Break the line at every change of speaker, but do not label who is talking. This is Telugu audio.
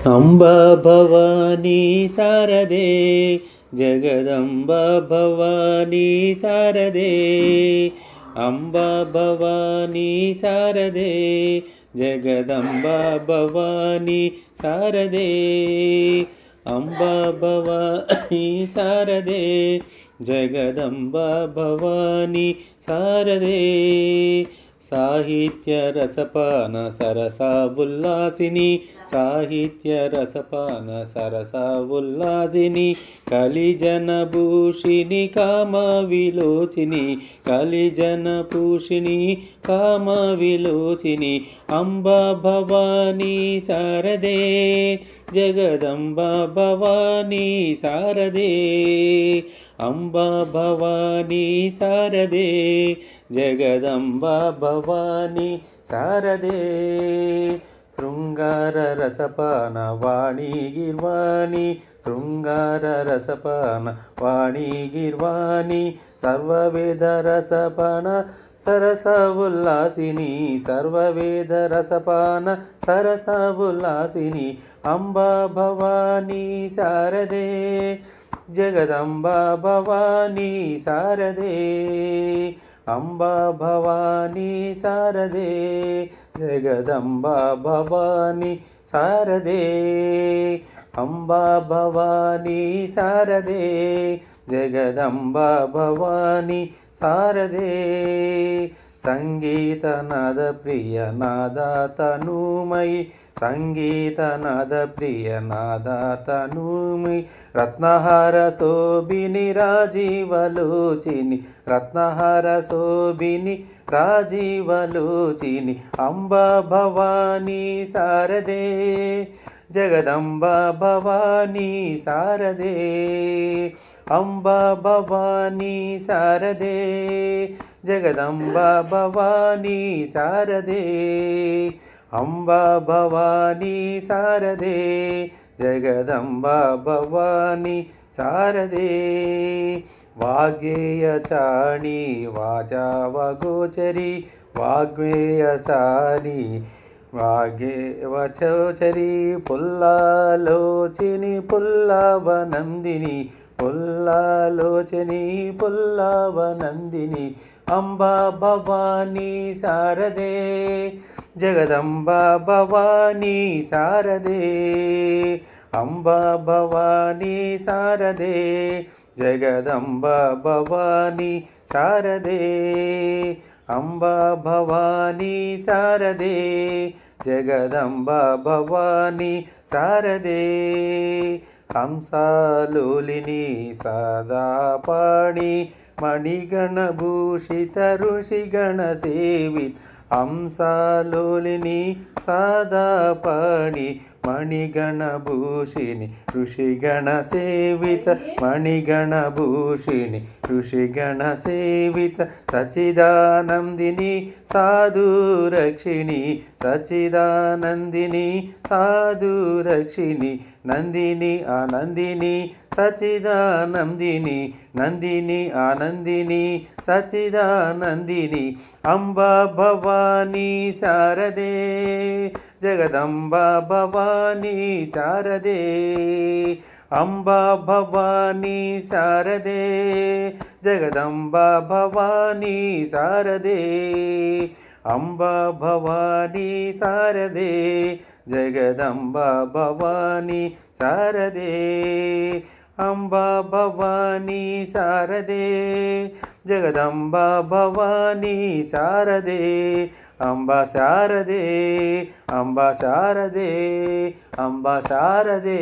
అంబా భవానీ శారదే జగదంబ భవానీ శారదే అంబా భవానీ శారదే జగదంబ భవానీ శారదే అంబా భవానీ శారదే జగదంబ భవానీ శారదే సాహిత్య రసపాన సరసా ఉల్లాసిని సాహిత్య రసపాన సరసా ఉల్లాసిని కలిజన భూషిణి కామ విలోచిని కలిజన భూషిణి కామ విలోచిని అంబా భవానీ శారదే జగదంబ భవానీ శారదే అంబా భవానీ శారదే జగదంబ భవానీ శారదే శృంగార రసపాన వాణి గిర్వాణి శృంగార రసపాన వాణి గిర్వాణి సర్వవేద రసపాన సరస ఉల్లాసిని సర్వవేద రసపాన సరస ఉల్లాసిని అంబా భవానీ శారదే జగదంబ భవానీ శారదే అంబా భవానీ శారదే జగదంబ భవానీ శారదే అంబా భవానీ శారదే జగదంబ భవానీ శారదే సంగీతనాద ప్రియ నాద తనుమయి సంగీతనాద ప్రియ నాద తనుమయి రత్నహార శోభిని రాజీవలోచిని రత్నహార శోభిని రాజీవలోచిని అంబా భవానీ శారదే జగదంబ భవానీ శారదే అంబా భవానీ శారదే జగదంబ భవానీ శారదే అంబా భవానీ శారదే జగదంబ భవానీ శారదే వాగ్గేయచాణి వాచావగోచరి వాగ్వేయచాని వాగ్యేవచోచరి పుల్లాలోచిని పుల్లవనందిని పుల్లాలోచని పుల్లవనందిని అంబా భవానీ శారదే జగదంబ భవానీ శారదే అంబా భవానీ శారదే జగదంబ భవానీ శారదే అంబా భవానీ శారదే జగదంబ భవానీ శారదే హంసాలోలిని సదాపాణి మణిగణభూషిత ఋషిగణ సేవిత హంసాలోలిని సదాపాణి మణిగణభూషిణి ఋషిగణ సేవిత మణిగణభూషిణి ఋషిగణ సేవిత సచిదానందిని సాధురక్షిణి సచిదానందిని సాధురక్షిణి నందిని ఆనందిని సచిదానందిని నందిని ఆనందిని సచిదానందిని అంబా భవానీ శారదే జగదంబ భవానీ శారదే అంబా భవానీ శారదే జగదంబ భవానీ శారదే అంబా భవానీ శారదే జగదంబ భవానీ శారదే అంబా భవానీ శారదే జగదంబ భవానీ శారదే అంబా శారదే అంబా శారదే అంబా శారదే.